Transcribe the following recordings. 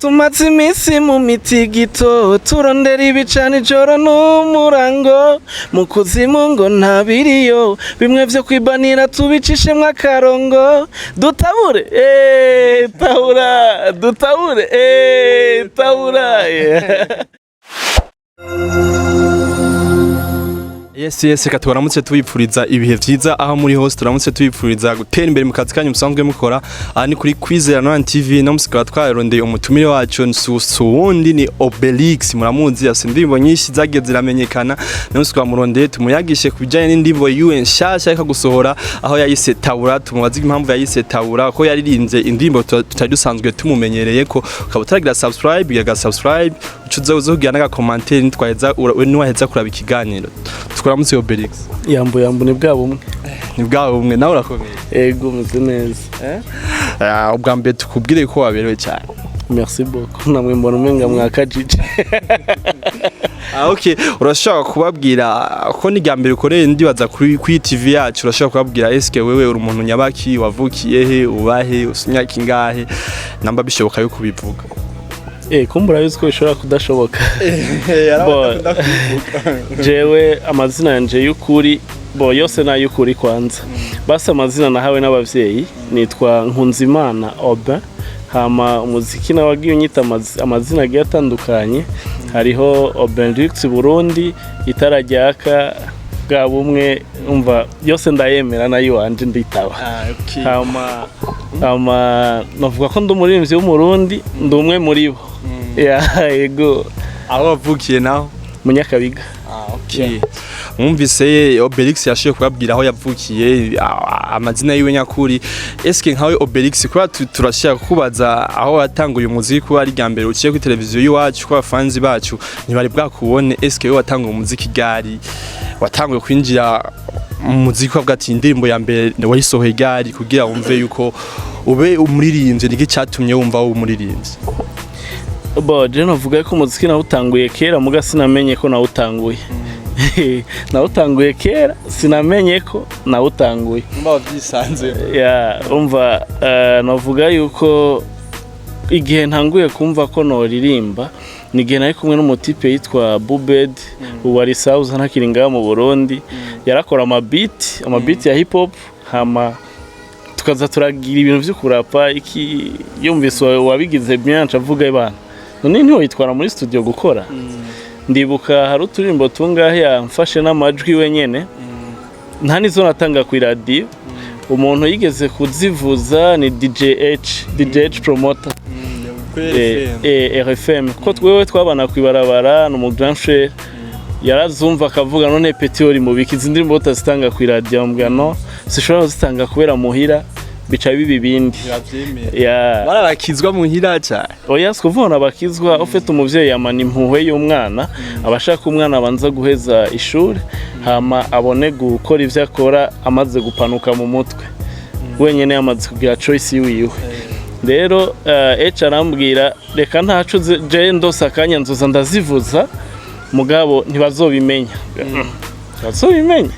tumaze iminsi mu mitigito turondera ibicana ijoro n'umurango mu kuzimu ngo ntabiriyo bimwe vyo kwibanira tubicishemwo akarongo dutabure taura dutabure taura Yes, reka turamutse tubipfuriza ibihe vyiza aho muri hose turamutse tubipfuriza gutera imbere mu kazi kanyu musanzwe mukora. Aha ni kuri Kwizera TV no musikaba twarondeye umutumire wacu wundi ni Obelix, muramuzi yase indirimbo nyinshi zagiye ziramenyekana no musikaba murondeye tumuyagishe kubijanye n'indirimbo UN nshasha ariko gusohora aho yayise Taura. Tumubaza impamvu yayise Taura ko yaririmbye indirimbo tutari dusanzwe tumumenyereye ko ukaba utaragira subscribe ucuza uzogira naga commentaire nitwaheza niwaheza kuraba ikiganiro. Turamutse Obelix. Yambo ni bwa bumwe. Ni bwa bumwe nawe urakomeye. Ego meze neza. Ubwa mbere tukubwire ko waberewe cyane. Merci beaucoup. Namwe mbona umenga mwakajije. Okay, urashaka kubabwira ko ni gambere ukoreye ndibaza kuri TV yacu, urashaka kubabwira eske wewe uri umuntu nyabaki, wavukiye he, ubahe, usunyaka ingahe, namba bishoboka yo kubivuga. Kumbura yuko bishobora kudashoboka. Jewe amazina yanje y'ukuri yose na y'ukuri kwanza. Basa amazina nahawe n'abavyeyi nitwa Nkunzimana Aubin. Hama umuziki nawagiye unyita amazina agiye atandukanye. Hariho Aubin Burundi, itara ryaka bwa bumwe umva yose ndayemera nayo wanje nditaba. Okay. Hama navuga ko ndumuririmbyi w'umurundi ndumwe muri bo. Yego. Aho wavukiye naho? Munyakabiga. Okay. Mwumvise Obelix yashiye kubabwira aho yavukiye amazina yiwe nyakuri. Eske nkawe Obelix kwa turashaka kubaza aho yatanguye umuziki ko ari gambere uciye ku televiziyo yiwacu kwa fans bacu ntibari bwakubone. Eske we watanguye umuziki gari watanguye kwinjira mu muziki kwa bwati indirimbo ya mbere wayisohoye gari kugira wumve yuko ube umuririmbye niki cyatumye wumva wo umuririmbye? Je navuga ko umuziki nawutanguye kera muga sinamenye ko nawutanguye. Nawutanguye kera sinamenye ko nawutanguye. Umva byisanze. Umva navuga yuko igihe ntanguye kumva ko noririmba nigihe nari kumwe n'umutipe yitwa Bubed wari South ntakiringa mu Burundi. Yarakora amabiti ya hip hop hama tukaza turagira ibintu byo kurapa iki yumvise wabigize byanca avuga ibana none niho yitwara muri studio gukora. Ndibuka hari uturimbo tungahe yamfashe n'amajwi wenyene nta nizo natanga ku radio. Umuntu yigeze kuzivuza ni DJ promoter RFM ko twewe twabana kwibarabara no mu grand frère yarazumva akavuga none petiori mu bikizi indirimbo utazitanga ku radio mbwa no sishobora kuzitanga kubera muhira bica bibi bindi. Barabakizwa muhira cyane. Oya skuvona bakizwa ufite umuvyeyi yamana impuhwe y'umwana abashaka umwana abanza guheza ishuri hama abone gukora ivyo akora amaze gupanuka mu mutwe wenyene yamaze kugira choice yiwe. Rero arambwira reka ntacu je ndosa kanya nzoza ndazivuza mugabo ntibazobimenya. Bazobimenya.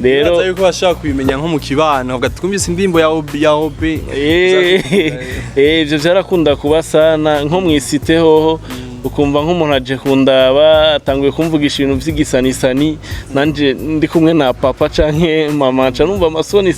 Rero yuko bashaka kubimenya nko mu kibano ugatwumvise indirimbo ya Aubin. Ivyo vyarakunda kuba sana nko mwisite hoho ukumva nk'umuntu aje kundaba atanguye kumvugisha ibintu vy'igisanisani nanje ndi kumwe na papa canke mama ca numva amasoni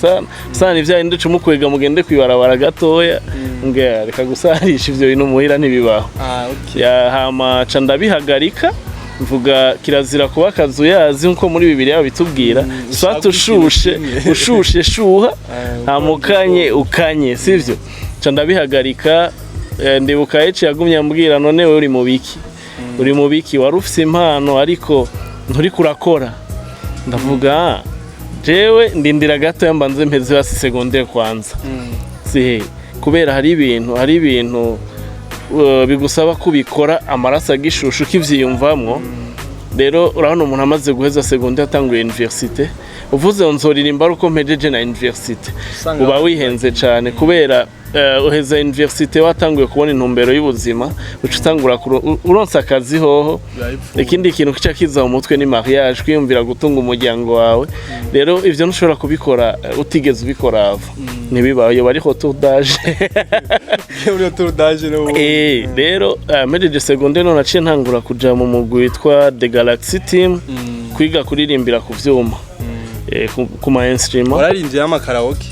sana ivya ndi cumukwega mugende kwibarabara gatoya nge reka gusarisha ivyo bintu muhira ntibibaho. Okay. Hama ca ndabihagarika mvuga kirazira kuba kazu yazi nko muri Bibiliya bitubwira swat ushushe shuha hamukanye ukanye sivyo. Ca ndabihagarika. Ndibuka yagumye ambwira none uri mu biki warufise impano ariko nturi kurakora. Ndavuga jewe ndindira gato yambanze mpeze hasi secondaire kwanza. Kubera hari ibintu bigusaba kubikora amarasa gishushu kivyiyumvamwo. Rero urabona umuntu amaze guheza secondaire atanguye université uvuze nzoririmba uko mpejeje na université uba wihenze cyane kubera uheza université watanguye kubona intumbero y'ubuzima ucitangura uronsa akazi hoho. Ikindi kintu kica kiza mu mutwe ni mariage kwiyumvira gutunga umuryango wawe. Rero ivyo ntushobora kubikora utigeze ubikora ava. ntibibayo bari retour d'âge muri retour d'âge no rero mejeje secondaire no naciye ntangura kuja mu mugwi witwa The Galaxy Team kwiga kuririmbira ku vyuma ku ma instrument wararimbye amakaraoke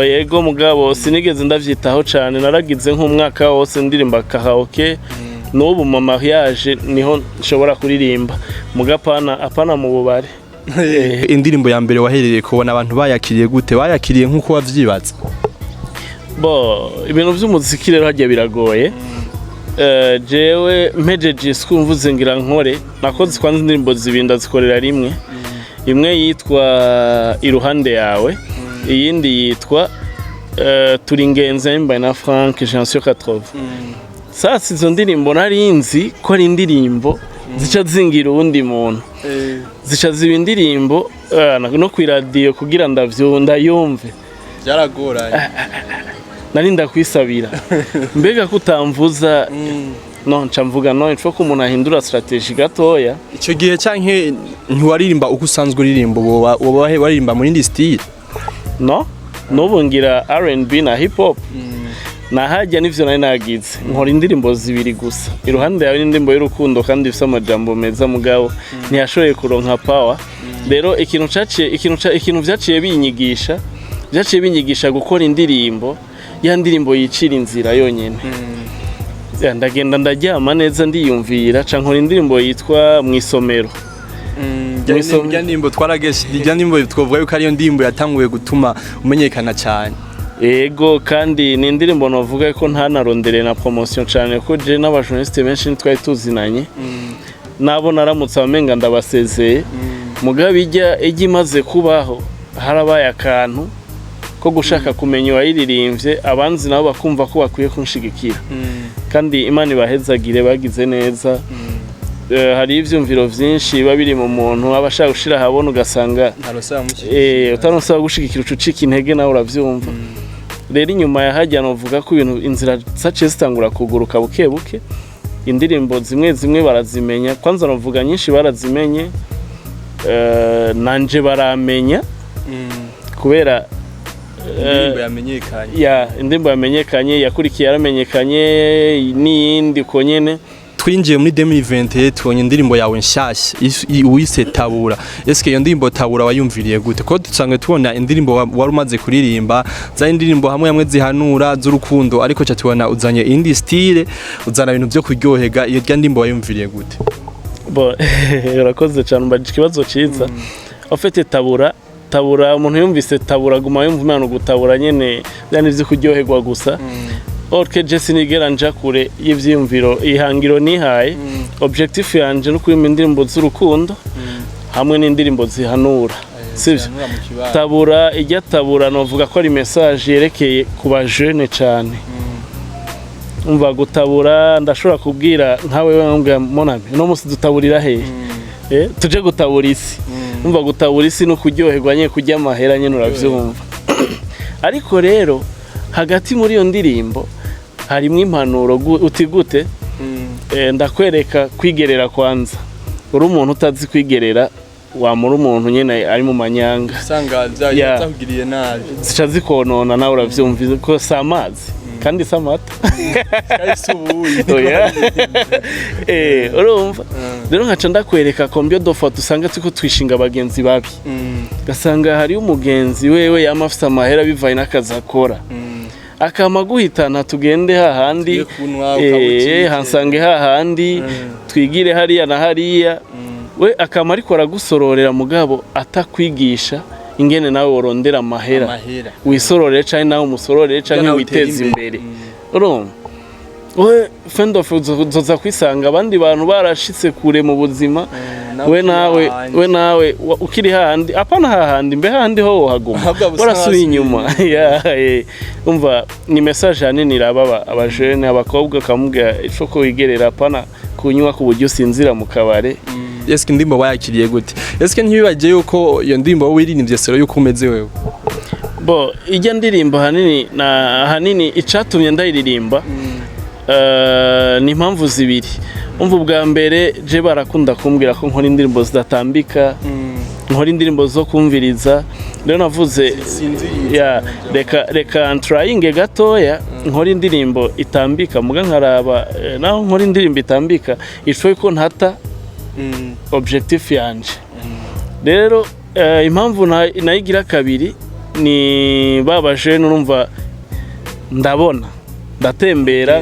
yego mugabo sinigeze ndavyitaho cyane naragize nk'umwaka wose ndirimba karaoke n'ubu mu mariage niho nshobora kuririmba mugapana apana mu bubare indirimbo ya mbere wahereye kubona abantu bayakiriye gute bayakiriye nkuko wavyibaza ibintu by'umuziki rero hagiye biragoye jewe mpejeje mvuze ngira nkore nakoze kwanza indirimbo zibinda zikorera rimwe imwe yitwa iruhande yawe iyindi yitwa turi ingenzi by na Frank Jean sur 80 sasa izo ndirimbo narinzi ko ari indirimbo zica zingira uwundi muntu zica ziba indirimbo no ku radio kugira ndayumve byaragoranye nari ndakwisabira mbega kutamvuza no nca mvuga no nco ko umuntu ahindura strategy gatoya ico gihe canke ntiwaririmba uko usanzwe uririmba woba waririmba muri indi style no nubungira R&B na hip hop nahajya nivyo nari nagize nkora indirimbo zibiri gusa iruhande yawe n'indimbo y'urukundo kandi ifite amajambo meza mugabo ntiyashoboye kuronka power rero ikintu vyaciye binyigisha gukora indirimbo ya ndirimbo yicira inzira yonyene ndagenda ndaryama neza ndiyumvira ca nkora indirimbo yitwa mwisomero Ijya ndimbo twarageshe ijya ndimbo twovuga yuko ariyo ndimbo yatanguye gutuma umenyekana cyane ego kandi ni indirimbo navuga ko ntanarondere na promotion cyane ko je n'abajournaliste benshi twari tuzinanye nabo naramutse amenga ndabasezeye mugabe ijya imaze kubaho harabaye akantu ko gushaka kumenya wayiririmbye abanzi nabo bakumva ko bakwiye kunshigikira kandi Imana ibahezagire bagize neza hari ivyumviro vyinshi babiri mu muntu abashaka gushira habona ugasanga utanosaba gushigikira ucucika intege nawe uravyumva rero inyuma yahajya novuga ko ibintu inzira zaciye zitangura kuguruka buke buke indirimbo zimwe barazimenya kwanza novuga nyinshi barazimenye nanje baramenya kubera indirimbo yamenyekanye yakurikiye yaramenyekanye n'iyindi uko nyene twinjiye muri 2020 tubonye indirimbo yawe nshashya uwise Tabura eske iyo ndirimbo Tabura wayumviriye gute ko dusanzwe tubona indirimbo wari umaze kuririmba za indirimbo hamwe zihanura z'urukundo ariko cyo tubona uzanye indi style uzana ibintu byo kuryohega iyo ndirimbo wayumviriye gute urakoze cyane mbaje ikibazo ciza ofete Tabura umuntu yumvise Tabura guma yumva imana gutabura nyene byane byo kuryoherwa gusa orke Jesse nigera nja kure y'ivyumviro ihangiro nihaye objectif yanje no kuririmba indirimbo z'urukundo hamwe n'indirimbo zihanura sivyo Tabura novuga ko ari message yerekeye ku ba jeune cyane umva gutabura ndashobora kubwira nkawe wambwa monami no musi dutaburira he tuje gutabura isi umva gutabura isi no kuryoherwa nye kujya amahera nye uravyumva ariko rero hagati muri iyo ndirimbo harimwe impanuro uti gute ndakwereka kwigerera kwanza uri umuntu utazi kwigerera wamura umuntu nyene ari mu manyanga usanga byatagiriye nabi zica zikonona nawe uravyumvize ko samazi kandi samata urumva rero nkaca ndakwereka combien de fois dusanga tuko twishinga abagenzi babi gasanga hari umugenzi wewe yamafite amahera bivaye n'akazi akora akama guhitana tugende hahandi hansange hahandi twigire hariya na hariya we akama ariko aragusororera mugabo atakwigisha ingene nawe worondera amahera wisororere cyane nawe umusororere cyane witeza imbere urumva we friend of uzoza kwisanga abandi bantu barashitse kure mu buzima we nawe ukiri hahandi apana hahandi mbe hahandi ho haguma warasuye inyuma umva ni message hanini raba abajene abakobwa kamubwa ico ko wigerera apana kunywa ku buryo sinzira mu kabare eske ndimbo bayakiriye gute eske ntibibaje yuko iyo ndimbo wiririmbye sero yuko umeze wewe ijya ndirimbo hanini icatumye ndayiririmba ni impamvu zibiri umva ubwa mbere je barakunda kumbwira ko nkora indirimbo zidatambika nkora indirimbo zo kumviriza rero navuze ya reka trying gatoya nkora indirimbo itambika muga nkaraba naho nkora indirimbo itambika ifoye ko ntata objectif yanje rero impamvu nayigira kabiri ni babaje nurumva ndabona ndatembera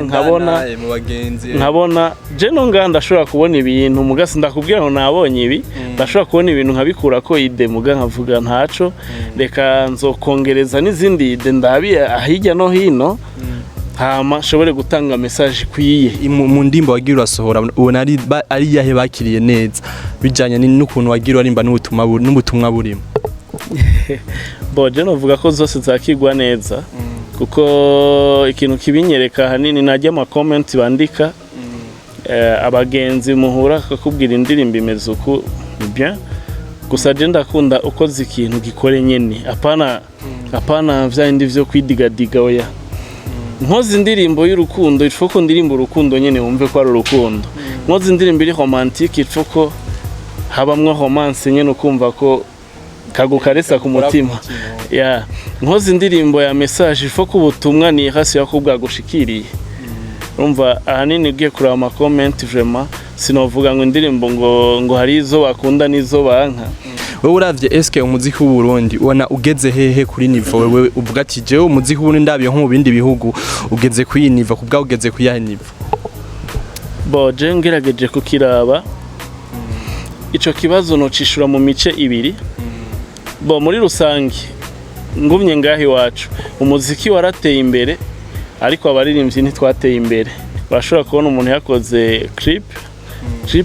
nkabona je no nganda ashobora kubona ibintu mugasi ndakubwira ngo nabonye ibi ndashobora kubona ibintu nkabikura ko ide muga nkavuga ntaco reka nzokongereza n'izindi ide ndabiye ahijya no hino hama shobore gutanga message kwiye mu ndimbo wagira urasohora ubona ari yahe bakiriye neza bijanye n'ukuntu wagira arimba n'ubutumwa burimo je novuga ko zose zakigwa neza kuko ikintu kibinyereka hanini najya ama comment bandika abagenzi muhura akakubwira indirimbo imeze uko bien gusa je ndakunda uko zikintu gikore nyene apana vyindi vyo kwidigadiga oya nkoze indirimbo y'urukundo ifoko ndirimbo urukundo nyene wumve ko ari urukundo nkoze indirimbo iri romantique ifoko habamwe romance nyene ukumva ko kagukaresa ku mutima ya nkoze indirimbo ya message ifoko ubutumwa ni hasi yakubwa gushikiriye urumva ahanini ugiye kuraba ama comment vraiment sinovuga ngo indirimbo ngo hari izo bakunda nizo banka wewe uravye eske umuziki w'u Burundi ubona ugeze hehe kuri niveau wewe uvuga ati je umuziki w'u ndabiye nko mu bindi bihugu ugeze kuri niveau kubwa ugeze ku yahe niveau je ngerageje kukiraba ico kibazo no cishura mu mice ibiri muri rusangi ngumye ngahi wacu umuziki warateye imbere ariko abaririmbyi ntitwateye imbere bashobora kubona umuntu yakoze clip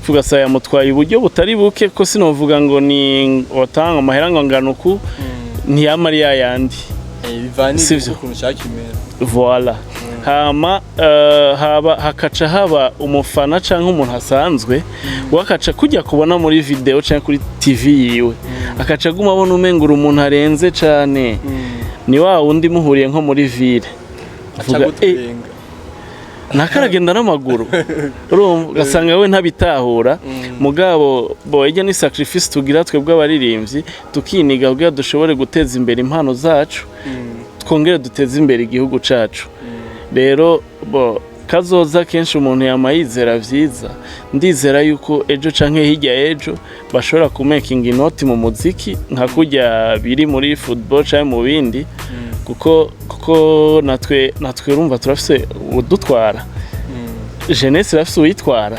ugasaya mutwaye uburyo butari buke ko sinovuga ngo ni watanga amahera ngo nganuku ntiyamari yayandi sivyo ukuntu cyakimera voilà hama hakaca haba umufana canke umuntu asanzwe wakaca kujya kubona muri video canke kuri TV yiwe akaca guma abona umengura umuntu arenze cane ni wa wundi muhuriye nko muri ville avuga nakaragenda n'amaguru ugasanga we ntabitahura mugabo ijya ni sacrifice tugira twebwe abaririmbyi tukiniga kugira dushobore guteza imbere impano zacu twongere duteze imbere igihugu cacu rero kazoza kenshi umuntu yamayizera vyiza ndizera yuko ejo canke hirya ejo bashobora kumaking inoti mu muziki nka kujya biri muri football canke mu bindi kuko natwe urumva turafise udutwara jeunesse irafise uyitwara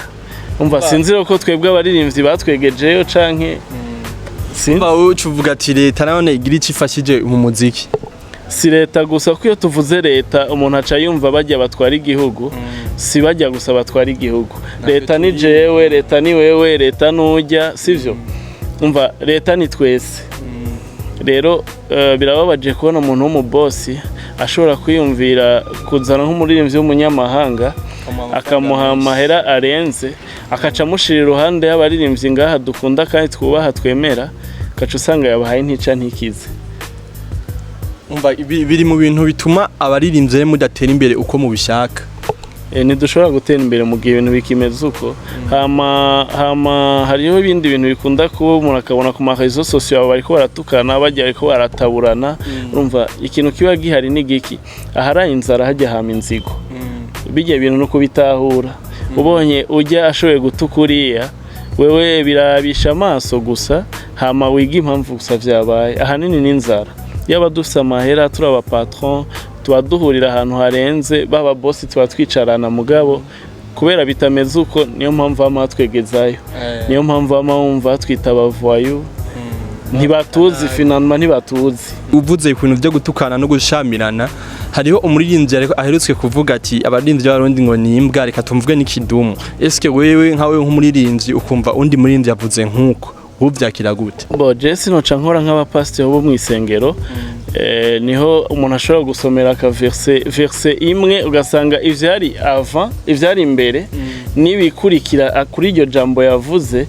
umva sinzira ko twebwe abaririmbyi batwegejeyo canke simba ucuvuga ati leta nabone igira icifashije mu muziki si leta gusa ko iyo tuvuze leta umuntu aca yumva bajya batwara igihugu si bajya gusa batwara igihugu leta ni jewe leta ni wewe leta nujya sivyo umva leta ni twese rero birababaje kubona umuntu w'umubosi ashobora kwiyumvira kuzana nk'umuririmbyi w'umunyamahanga akamuha amahera arenze akaca amushira iruhande y'abaririmbyi ngaha dukunda kandi twubaha twemera akaca usanga yabahaye ntica ntikize biri mu bintu bituma abaririmbyi mudatera imbere uko mubishaka ntidushobora gutera imbere mu gihe ibintu bikimeze uko hama hariho ibindi bintu bikunda kuba umuntu akabona ku marezo sosiyo bariko baratukana bajya ariko barataburana urumva ikintu kiba gihari n'igiki ahari inzara hajya hama inzigo bijya ibintu no kubitahura ubonye ujya ashoboye gutukuriya wewe birabisha amaso gusa hama wiga impamvu gusa vyabaye ahanini n'inzara yaba dufise amahera turi aba patron tuba duhurira ahantu harenze baba boss tuba twicarana mugabo kubera bitameze uko niyo mpamvu amatwegezayo niyo mpamvu amumva twita abavoyu ntibatuzi finalement ntibatuzi uvuze ibintu byo gutukana no gushamirana hariho umuririmbyi ariko aherutswe kuvuga ati abaririmbyi b'abarundi ngo ni imbwa reka tumvuge n'ikidumu eske wewe nkawe nk'umuririmbyi ukumva undi muririmbyi yavuze nkuko ubyakira gute Jesse no cankora nk'abapasteur bo mw'isengero niho umuntu ashobora gusomera aka verse imwe ugasanga ivyari avant ivyari imbere nibikurikira kuri iryo jambo yavuze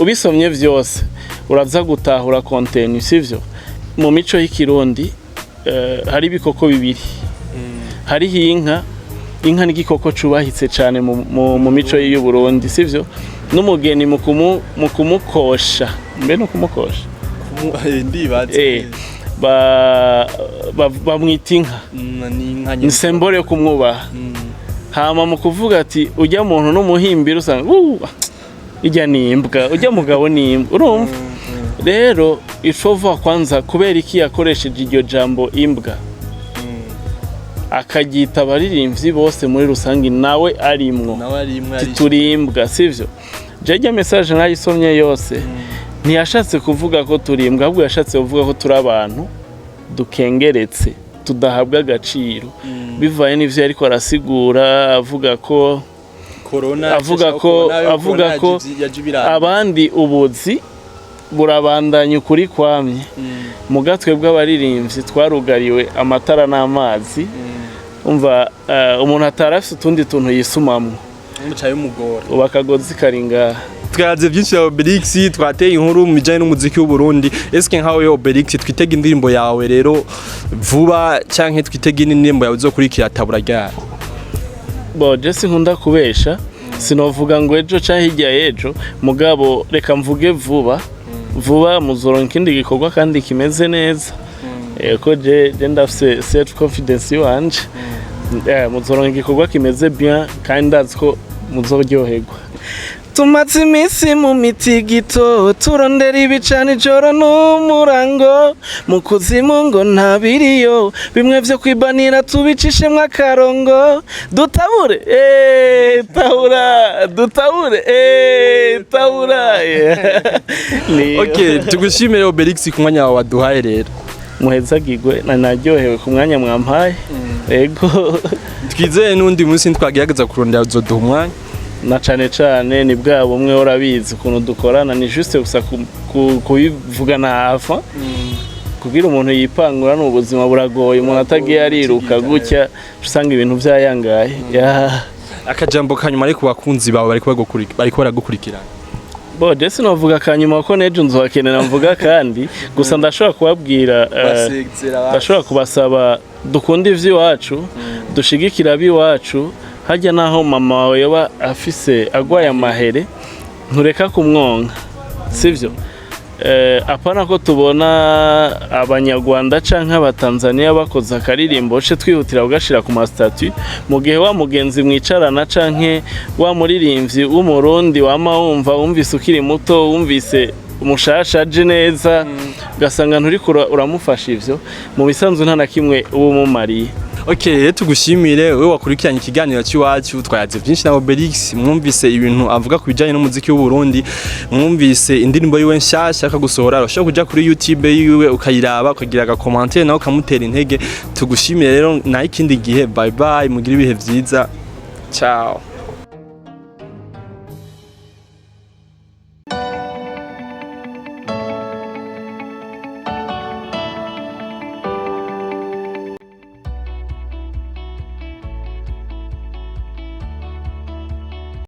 ubisomye vyose uraza gutahura content sivyo mu mico y'ikirundi hari ibikoko bibiri hari inka inka n'igikoko cubahitse cyane mu mico y'u Burundi sivyo n'umugeni mu kumukosha mbe no kumukosha ndibaze bamwita inka ni symbole yo kumwubaha hama mu kuvuga ati ujya muntu n'umuhimbira usanga ijya nimbwa ujya mugabo nimbwa urumva rero ishova kwanza kubera iki yakoresheje iryo jambo imbwa akagita abaririmbyi bose muri rusangi nawe arimwo turimbwa sivyo jeje message nkayisomye yose ntiyashatse kuvuga ko turimbwa ahubwo yashatse kuvuga ko turi abantu dukengeretse tudahabwa agaciro bivaye n'ivyo ariko arasigura avuga ko abandi ubuzi burabandanya ukuri kwamye mu gatwe bw'abaririmbyi twarugariwe amatara n'amazi umva umuntu atarafise utundi tuntu yisumamwo ubakagozi karinga twaze byinshi ya Obelix twateye inkuru mu bijanye n'umuziki w'u Burundi eske nkawe yo Obelix twitega indirimbo yawe rero vuba canke twitega indirimbo yawe uzokurikira tabura ryari bo Jesse nkunda kubesha sinovuga ngo ejo canke hirya ejo mugabo reka mvuge vuba muzoronka ikindi gikorwa kandi kimeze neza ko je ndafise self confidence wanje muzoronka igikorwa kimeze bien kandi ndazi ko muzoryoherwa tumaze iminsi mu mitigito turondera ibicana ijoro n'umurango mu kuzimu ngo ntabiriyo bimwe vyo kwibanira tubicishemwo akarongo dutabure tabura okay tugushimire Obelix ku mwanya wawe waduhaye rero muhezagirwe naryohewe ku mwanya mwampaye yego twizeye n'undi munsi ntitwagerageza kurondera uzoduha umwanya na cane ni bwa bumwe urabizi ukuntu dukorana ni juste gusa kubivuga nafa kugira umuntu yipangura n'ubuzima buragoye umuntu atagiye ariruka gutya usanga ibintu byayangaye akajambo kanyuma ari ku bakunzi bawe bariko baragukurikirana bo Jesse novuga kanyuma ko nejo nzobakenera mvuga kandi gusa ndashobora kubabwira ndashobora kubasaba dukunda ivy'iwacu dushigikira abiwacu hajya naho mama wawe yoba afise agwaye amahere ntureka kumwonka sivyo apana ko tubona abanyarwanda canke abatanzania bakoze akaririmbo ce twihutira kugashira ku statut mu gihe wa mugenzi mwicarana canke wa muririmbyi w'umurundi wama wumvise ukiri muto wumvise umushasha aje neza gasanga nturi uramufasha ivyo mu bisanzwe nta na kimwe ubu mumariye. Okay, tugushimire wewe wakurikiranye ikiganiro cy'iwacu twayaze byinshi na Obelix mwumvise ibintu avuga ku bijanye n'umuziki w'u Burundi mwumvise indirimbo yiwe nshasha akagusohora ushaka kuja kuri YouTube yiwe ukayiraba ukagira aga commentaire nawe ukamutera intege tugushimire rero na ikindi gihe bye bye mugire ibihe byiza ciao.